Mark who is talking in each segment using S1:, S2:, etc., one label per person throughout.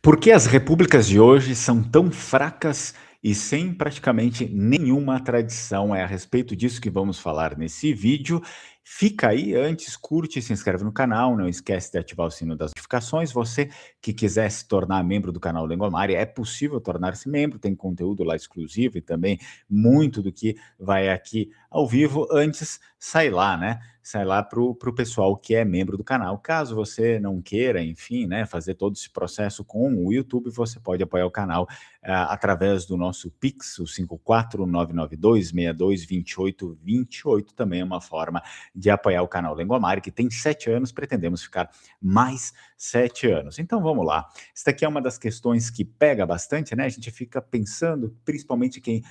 S1: Por que as repúblicas de hoje são tão fracas e sem praticamente nenhuma tradição? É a respeito disso que vamos falar nesse vídeo. Fica aí, antes curte, se inscreve no canal, não esquece de ativar o sino das notificações. Você que quiser se tornar membro do canal Lengomari, é possível tornar-se membro, tem conteúdo lá exclusivo e também muito do que vai aqui ao vivo. Antes, sai lá, né? Sai lá pro pessoal que é membro do canal. Caso você não queira, enfim, né, fazer todo esse processo com o YouTube, você pode apoiar o canal através do nosso Pix, o 54992622828. Também é uma forma de apoiar o canal Lengomari, que tem 7 anos, pretendemos ficar mais 7 anos. Então vamos lá. Essa aqui é uma das questões que pega bastante, né? A gente fica pensando, principalmente quem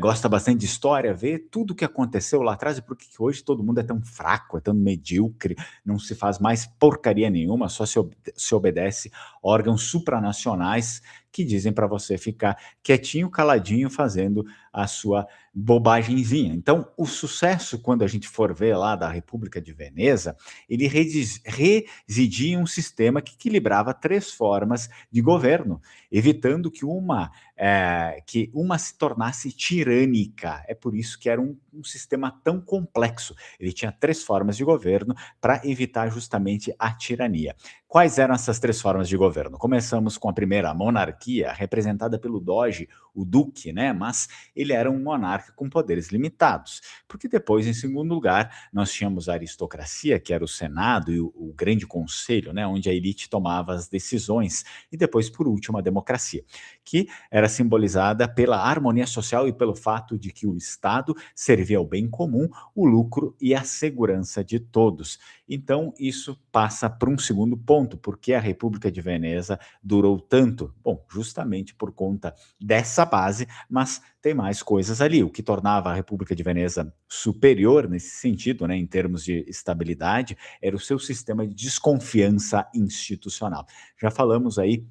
S1: gosta bastante de história, ver tudo o que aconteceu lá atrás e por que hoje todo mundo é tão fraco, é tão medíocre, não se faz mais porcaria nenhuma, só se obedece órgãos supranacionais que dizem para você ficar quietinho, caladinho, fazendo a sua bobagemzinha. Então, o sucesso, quando a gente for ver lá da República de Veneza, ele residia em um sistema que equilibrava 3 formas de governo, evitando que uma se tornasse tirânica. É por isso que era um sistema tão complexo. Ele tinha 3 formas de governo para evitar justamente a tirania. Quais eram essas 3 formas de governo? Começamos com a primeira, a monarquia, representada pelo Doge, o Duque, né? Mas ele era um monarca com poderes limitados. Porque depois, em segundo lugar, nós tínhamos a aristocracia, que era o Senado e o Grande Conselho, né? Onde a elite tomava as decisões. E depois, por último, a democracia, que era simbolizada pela harmonia social e pelo fato de que o Estado servia ao bem comum, o lucro e a segurança de todos. Então, isso passa para um segundo ponto. Por que a República de Veneza durou tanto? Bom, justamente por conta dessa base, mas tem mais coisas ali. O que tornava a República de Veneza superior nesse sentido, né, em termos de estabilidade, era o seu sistema de desconfiança institucional. Já falamos aí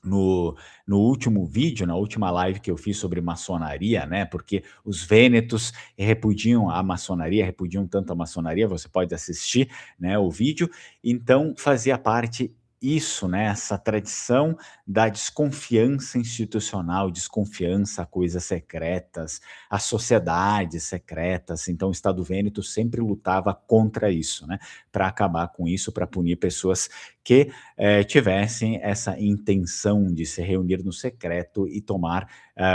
S1: no último vídeo, na última live que eu fiz sobre maçonaria, né? Porque os vênetos repudiam a maçonaria, repudiam tanto a maçonaria, você pode assistir, né, o vídeo. Então, fazia parte isso, né, essa tradição da desconfiança institucional, desconfiança a coisas secretas, a sociedades secretas. Então, o Estado Vêneto sempre lutava contra isso, né, para acabar com isso, para punir pessoas que tivessem essa intenção de se reunir no secreto e tomar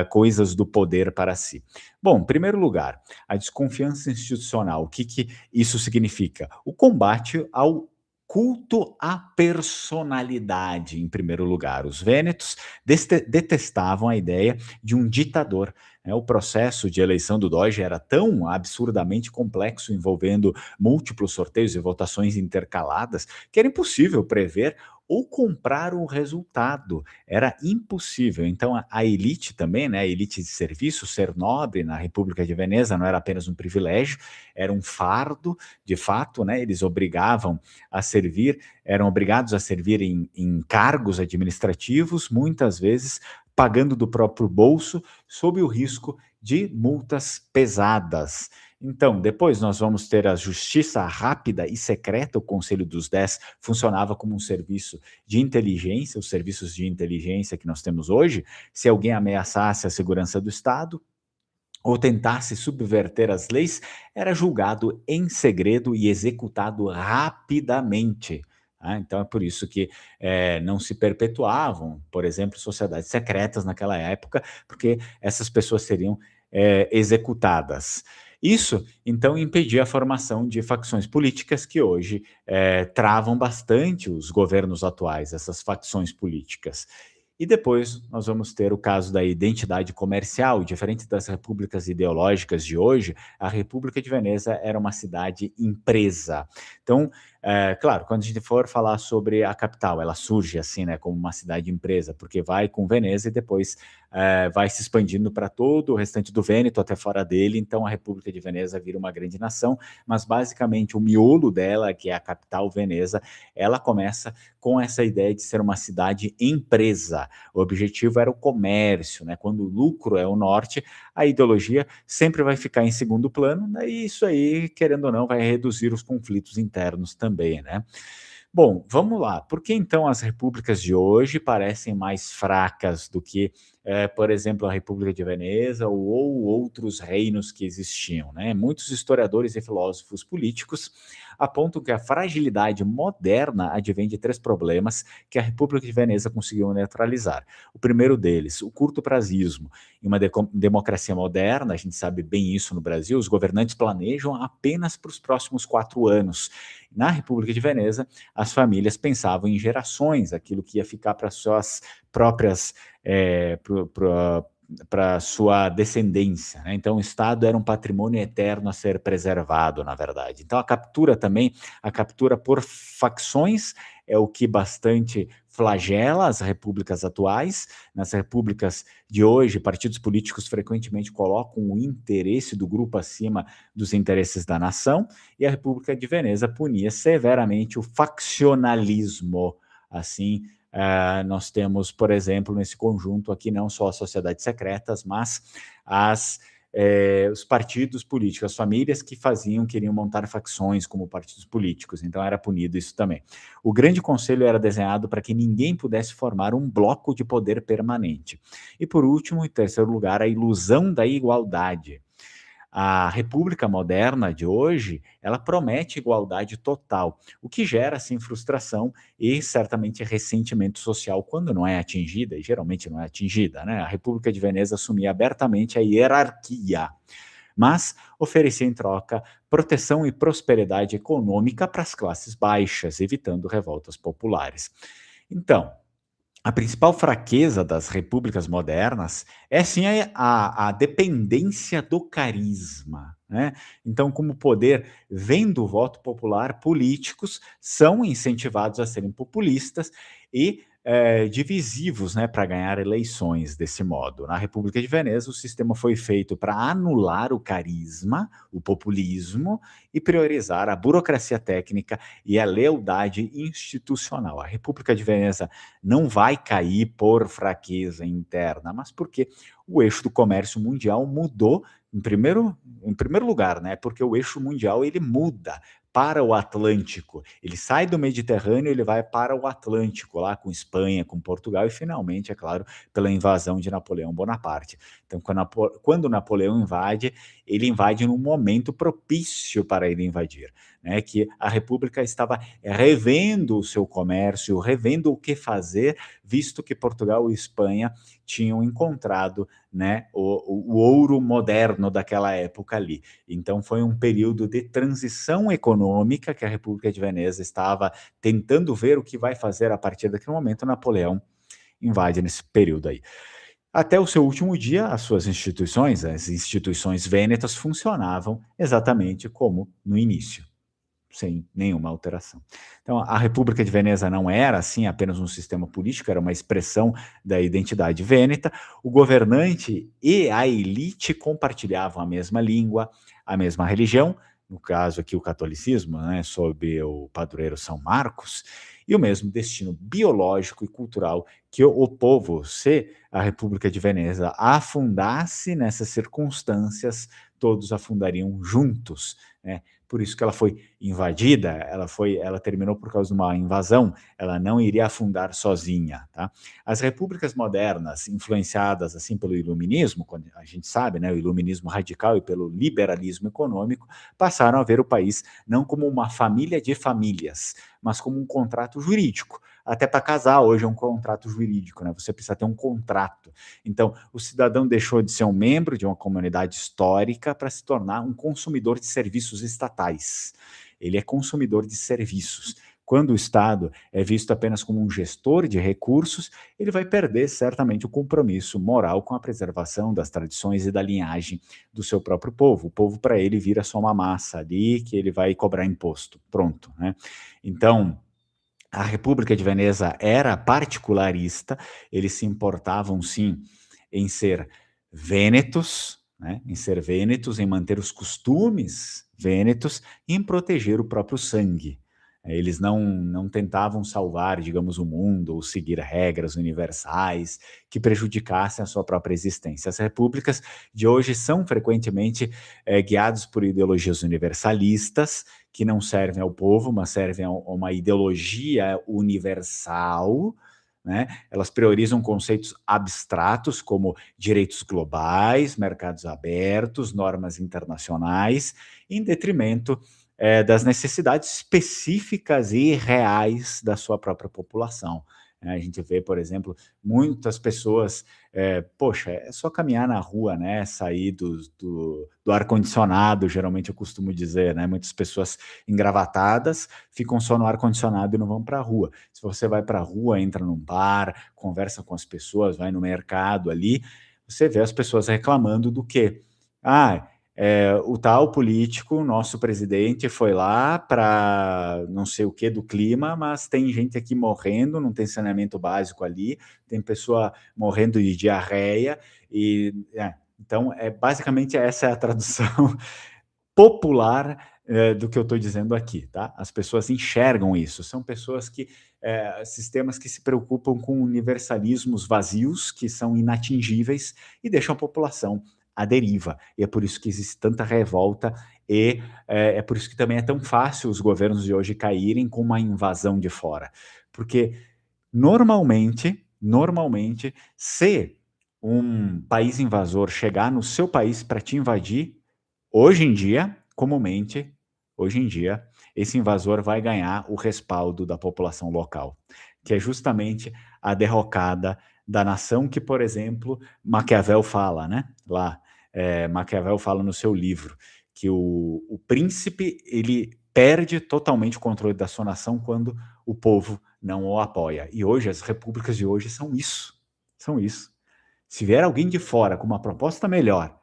S1: coisas do poder para si. Bom, em primeiro lugar, a desconfiança institucional. O que isso significa? O combate ao culto à personalidade, em primeiro lugar. Os vênetos detestavam a ideia de um ditador, né? O processo de eleição do Doge era tão absurdamente complexo, envolvendo múltiplos sorteios e votações intercaladas, que era impossível prever ou comprar o resultado. Era impossível. Então, a elite também, né, a elite de serviço, ser nobre na República de Veneza não era apenas um privilégio, era um fardo, de fato, né, eles obrigavam a servir, eram obrigados a servir em cargos administrativos, muitas vezes pagando do próprio bolso, sob o risco de multas pesadas. Então, depois nós vamos ter a justiça rápida e secreta. O Conselho dos 10 funcionava como um serviço de inteligência, os serviços de inteligência que nós temos hoje. Se alguém ameaçasse a segurança do Estado ou tentasse subverter as leis, era julgado em segredo e executado rapidamente. Então é por isso que não se perpetuavam, por exemplo, sociedades secretas naquela época, porque essas pessoas seriam executadas. Isso, então, impedia a formação de facções políticas que hoje travam bastante os governos atuais, essas facções políticas. E depois nós vamos ter o caso da identidade comercial. Diferente das repúblicas ideológicas de hoje, a República de Veneza era uma cidade empresa. Então, claro, quando a gente for falar sobre a capital, ela surge assim, né, como uma cidade empresa, porque vai com Veneza e depois vai se expandindo para todo o restante do Vêneto, até fora dele. Então, a República de Veneza vira uma grande nação, mas basicamente o miolo dela, que é a capital Veneza, ela começa com essa ideia de ser uma cidade empresa. O objetivo era o comércio, né? Quando o lucro é o norte, a ideologia sempre vai ficar em segundo plano, né? E isso aí, querendo ou não, vai reduzir os conflitos internos também, né? Bom, vamos lá. Por que então as repúblicas de hoje parecem mais fracas do que, por exemplo, a República de Veneza ou outros reinos que existiam, né? Muitos historiadores e filósofos políticos apontam que a fragilidade moderna advém de três problemas que a República de Veneza conseguiu neutralizar. O primeiro deles, o curto-prazismo. Em uma democracia moderna, a gente sabe bem isso no Brasil, os governantes planejam apenas para os próximos 4 anos. Na República de Veneza, as famílias pensavam em gerações, aquilo que ia ficar para suas próprias, para sua descendência, né? Então, o Estado era um patrimônio eterno a ser preservado, na verdade. Então, a captura por facções é o que bastante flagela as repúblicas atuais. Nas repúblicas de hoje, partidos políticos frequentemente colocam o interesse do grupo acima dos interesses da nação, e a República de Veneza punia severamente o faccionalismo. Assim, nós temos, por exemplo, nesse conjunto aqui, não só as sociedades secretas, mas os partidos políticos, as famílias que queriam montar facções como partidos políticos, então era punido isso também. O Grande Conselho era desenhado para que ninguém pudesse formar um bloco de poder permanente. E por último, em terceiro lugar, a ilusão da igualdade. A república moderna de hoje, ela promete igualdade total, o que gera, assim, frustração e certamente ressentimento social quando não é atingida, e geralmente não é atingida, né? A República de Veneza assumia abertamente a hierarquia, mas oferecia em troca proteção e prosperidade econômica para as classes baixas, evitando revoltas populares. Então, a principal fraqueza das repúblicas modernas é sim a dependência do carisma, né? Então, como o poder vem do voto popular, políticos são incentivados a serem populistas e divisivos, né, para ganhar eleições desse modo. Na República de Veneza, o sistema foi feito para anular o carisma, o populismo e priorizar a burocracia técnica e a lealdade institucional. A República de Veneza não vai cair por fraqueza interna, mas porque o eixo do comércio mundial mudou em primeiro lugar, né? Porque o eixo mundial ele muda para o Atlântico. Ele sai do Mediterrâneo, ele vai para o Atlântico, lá com Espanha, com Portugal e finalmente, é claro, pela invasão de Napoleão Bonaparte. Então, quando Napoleão invade, ele invade num momento propício para ele invadir, né? Que a República estava revendo o seu comércio, revendo o que fazer, visto que Portugal e Espanha tinham encontrado, né, o ouro moderno daquela época ali. Então foi um período de transição econômica que a República de Veneza estava tentando ver o que vai fazer a partir daquele momento. Napoleão invade nesse período aí. Até o seu último dia, as suas instituições, as instituições vênetas, funcionavam exatamente como no início, sem nenhuma alteração. Então, a República de Veneza não era, assim, apenas um sistema político, era uma expressão da identidade vêneta. O governante e a elite compartilhavam a mesma língua, a mesma religião, no caso aqui o catolicismo, né, sob o padroeiro São Marcos, e o mesmo destino biológico e cultural que o povo, se a República de Veneza afundasse nessas circunstâncias, todos afundariam juntos, né? Por isso que ela foi invadida, ela terminou por causa de uma invasão, ela não iria afundar sozinha, tá? As repúblicas modernas, influenciadas assim pelo iluminismo, quando a gente sabe, né, o iluminismo radical e pelo liberalismo econômico, passaram a ver o país não como uma família de famílias, mas como um contrato jurídico. Até para casar hoje é um contrato jurídico, né? Você precisa ter um contrato. Então, o cidadão deixou de ser um membro de uma comunidade histórica para se tornar um consumidor de serviços estatais. Ele é consumidor de serviços. Quando o Estado é visto apenas como um gestor de recursos, ele vai perder certamente o compromisso moral com a preservação das tradições e da linhagem do seu próprio povo. O povo, para ele, vira só uma massa ali que ele vai cobrar imposto. Pronto, né? Então, a República de Veneza era particularista, eles se importavam, sim, em ser vênetos, né, em manter os costumes vênetos e em proteger o próprio sangue. Eles não tentavam salvar, digamos, o mundo ou seguir regras universais que prejudicassem a sua própria existência. As repúblicas de hoje são frequentemente guiadas por ideologias universalistas que não servem ao povo, mas servem a uma ideologia universal, né? Elas priorizam conceitos abstratos como direitos globais, mercados abertos, normas internacionais, em detrimento das necessidades específicas e reais da sua própria população. A gente vê, por exemplo, muitas pessoas, poxa, é só caminhar na rua, né? Sair do ar-condicionado, geralmente eu costumo dizer, né? Muitas pessoas engravatadas ficam só no ar-condicionado e não vão para a rua. Se você vai para a rua, entra num bar, conversa com as pessoas, vai no mercado ali, você vê as pessoas reclamando do quê? Ah, o tal político, nosso presidente, foi lá para não sei o que do clima, mas tem gente aqui morrendo, não tem saneamento básico ali, tem pessoa morrendo de diarreia, então, basicamente essa é a tradução popular do que eu estou dizendo aqui, tá? As pessoas enxergam isso, são pessoas que, sistemas que se preocupam com universalismos vazios, que são inatingíveis, e deixam a população à deriva. E é por isso que existe tanta revolta, e é por isso que também é tão fácil os governos de hoje caírem com uma invasão de fora. Porque normalmente, se um país invasor chegar no seu país para te invadir, hoje em dia, comumente, hoje em dia, esse invasor vai ganhar o respaldo da população local, que é justamente a derrocada da nação que, por exemplo, Maquiavel fala, né? Lá, Maquiavel fala no seu livro que o príncipe ele perde totalmente o controle da sua nação quando o povo não o apoia. E hoje as repúblicas de hoje são isso, são isso. Se vier alguém de fora com uma proposta melhor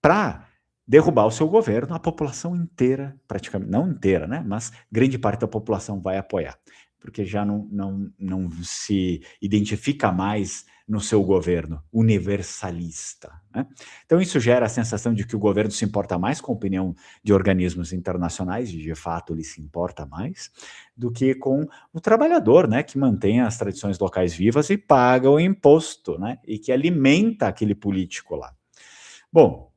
S1: para derrubar o seu governo, a população inteira, praticamente, não inteira, né, mas grande parte da população vai apoiar, porque já não se identifica mais no seu governo universalista, né? Então isso gera a sensação de que o governo se importa mais com a opinião de organismos internacionais, e de fato ele se importa mais, do que com o trabalhador, né, que mantém as tradições locais vivas e paga o imposto, né, e que alimenta aquele político lá. Bom,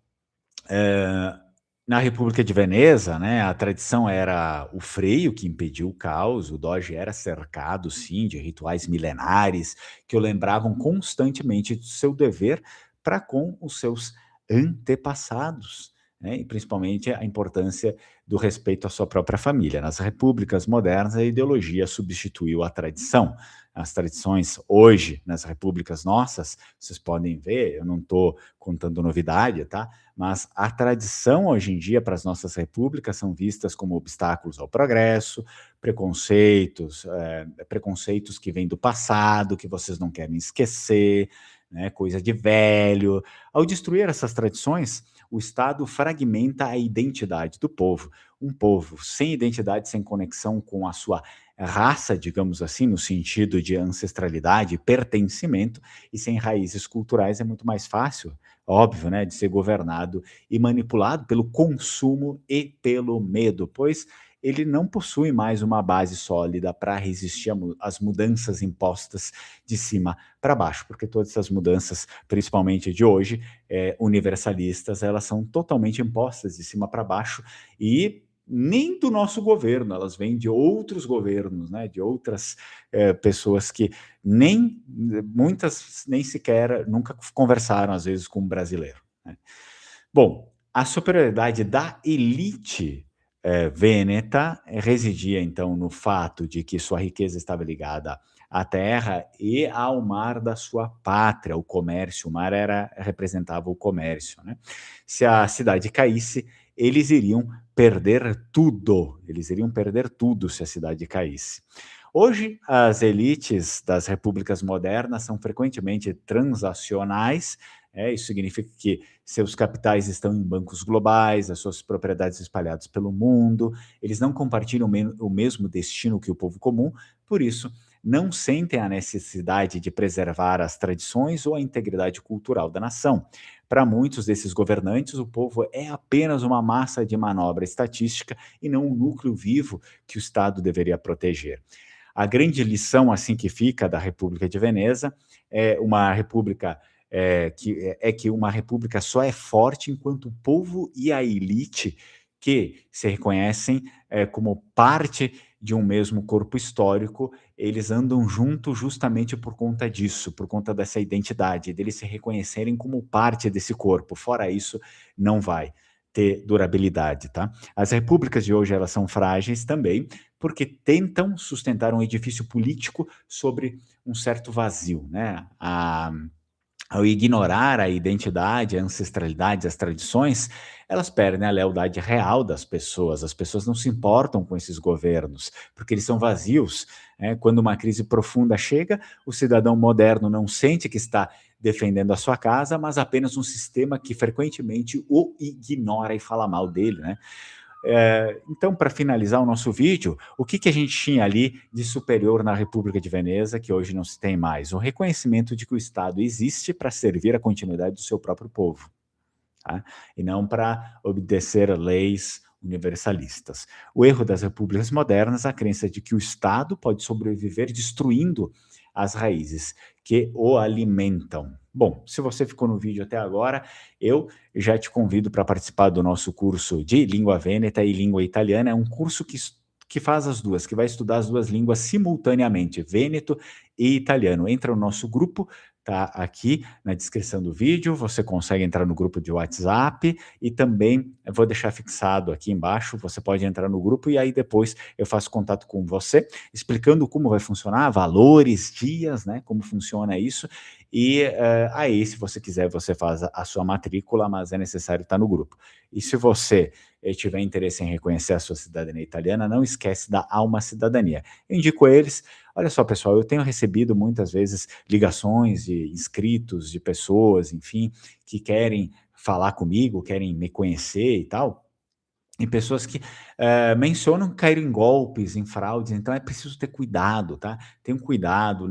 S1: na República de Veneza, né, a tradição era o freio que impediu o caos, o doge era cercado, sim, de rituais milenares que o lembravam constantemente do seu dever para com os seus antepassados, né, e principalmente a importância do respeito à sua própria família. Nas repúblicas modernas, a ideologia substituiu a tradição. As tradições hoje, nas repúblicas nossas, vocês podem ver, eu não estou contando novidade, tá? Mas a tradição hoje em dia para as nossas repúblicas são vistas como obstáculos ao progresso, preconceitos que vêm do passado, que vocês não querem esquecer, né, coisa de velho. Ao destruir essas tradições, o Estado fragmenta a identidade do povo. Um povo sem identidade, sem conexão com a sua raça, digamos assim, no sentido de ancestralidade, pertencimento, e sem raízes culturais é muito mais fácil, óbvio, né, de ser governado e manipulado pelo consumo e pelo medo, pois ele não possui mais uma base sólida para resistir às mudanças impostas de cima para baixo, porque todas essas mudanças, principalmente de hoje, universalistas, elas são totalmente impostas de cima para baixo e nem do nosso governo, elas vêm de outros governos, né, de outras pessoas que muitas nem sequer nunca conversaram às vezes com um brasileiro, né? Bom, a superioridade da elite vêneta residia então no fato de que sua riqueza estava ligada à terra e ao mar da sua pátria, o comércio. O mar representava o comércio, né? Se a cidade caísse, eles iriam perder tudo. Eles iriam perder tudo se a cidade caísse. Hoje, as elites das repúblicas modernas são frequentemente transacionais. Isso significa que seus capitais estão em bancos globais, as suas propriedades espalhadas pelo mundo, eles não compartilham o mesmo destino que o povo comum, por isso não sentem a necessidade de preservar as tradições ou a integridade cultural da nação. Para muitos desses governantes, o povo é apenas uma massa de manobra estatística e não um núcleo vivo que o Estado deveria proteger. A grande lição assim que fica da República de Veneza é uma república que uma república só é forte enquanto o povo e a elite que se reconhecem como parte de um mesmo corpo histórico, eles andam juntos justamente por conta disso, por conta dessa identidade, deles se reconhecerem como parte desse corpo. Fora isso, não vai ter durabilidade, tá? As repúblicas de hoje, elas são frágeis também, porque tentam sustentar um edifício político sobre um certo vazio, né? Ao ignorar a identidade, a ancestralidade, as tradições, elas perdem a lealdade real das pessoas. As pessoas não se importam com esses governos, porque eles são vazios. Quando uma crise profunda chega, o cidadão moderno não sente que está defendendo a sua casa, mas apenas um sistema que frequentemente o ignora e fala mal dele, né? Então, para finalizar o nosso vídeo, o que a gente tinha ali de superior na República de Veneza, que hoje não se tem mais? O reconhecimento de que o Estado existe para servir a continuidade do seu próprio povo, tá? E não para obedecer a leis universalistas. O erro das repúblicas modernas é a crença de que o Estado pode sobreviver destruindo as raízes que o alimentam. Bom, se você ficou no vídeo até agora, eu já te convido para participar do nosso curso de língua vêneta e língua italiana. É um curso que faz as duas, que vai estudar as duas línguas simultaneamente, vêneto e italiano. Entra no nosso grupo, tá aqui na descrição do vídeo, você consegue entrar no grupo de WhatsApp e também eu vou deixar fixado aqui embaixo, você pode entrar no grupo e aí depois eu faço contato com você, explicando como vai funcionar, valores, dias, né, como funciona isso, e aí se você quiser você faz a sua matrícula, mas é necessário estar no grupo. E se você tiver interesse em reconhecer a sua cidadania italiana, não esquece da Alma Cidadania. Eu indico eles. Olha só, pessoal, eu tenho recebido muitas vezes ligações de inscritos, de pessoas, enfim, que querem falar comigo, querem me conhecer e tal, e pessoas que mencionam que caíram em golpes, em fraudes, então é preciso ter cuidado, tá? Tenham cuidado,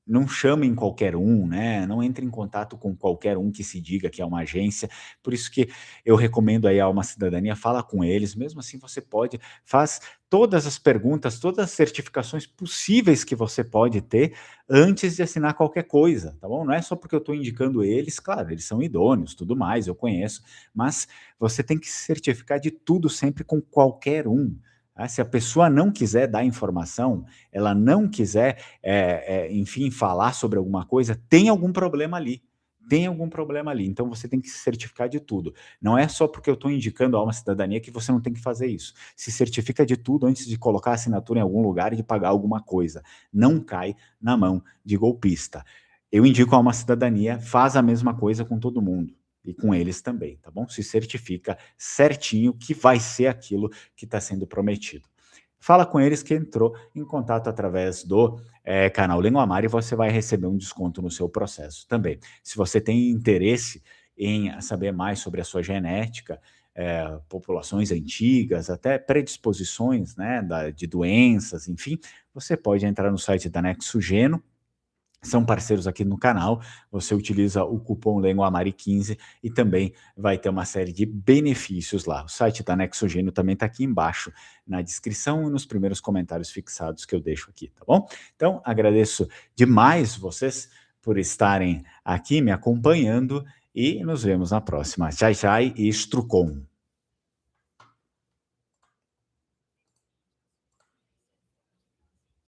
S1: não chamem qualquer um, né? Não entre em contato com qualquer um que se diga que é uma agência. Por isso que eu recomendo aí a Alma Cidadania, fala com eles, mesmo assim você pode, faz todas as perguntas, todas as certificações possíveis que você pode ter antes de assinar qualquer coisa, tá bom? Não é só porque eu estou indicando eles, claro, eles são idôneos, tudo mais, eu conheço, mas você tem que se certificar de tudo sempre com qualquer um. Tá? Se a pessoa não quiser dar informação, ela não quiser, enfim, falar sobre alguma coisa, tem algum problema ali. Tem algum problema ali. Então você tem que se certificar de tudo. Não é só porque eu estou indicando a Alma Cidadania que você não tem que fazer isso. Se certifica de tudo antes de colocar a assinatura em algum lugar e de pagar alguma coisa. Não cai na mão de golpista. Eu indico a Alma Cidadania, faz a mesma coisa com todo mundo. E com eles também, tá bom? Se certifica certinho que vai ser aquilo que está sendo prometido. Fala com eles que entrou em contato através do canal Lengomar e você vai receber um desconto no seu processo também. Se você tem interesse em saber mais sobre a sua genética, populações antigas, até predisposições, né, de doenças, enfim, você pode entrar no site da NexoGeno. São parceiros aqui no canal, você utiliza o cupom LenguaMari15 e também vai ter uma série de benefícios lá. O site da Nexogênio também está aqui embaixo na descrição e nos primeiros comentários fixados que eu deixo aqui, tá bom? Então, agradeço demais vocês por estarem aqui me acompanhando e nos vemos na próxima. Tchau, tchau e Strucom!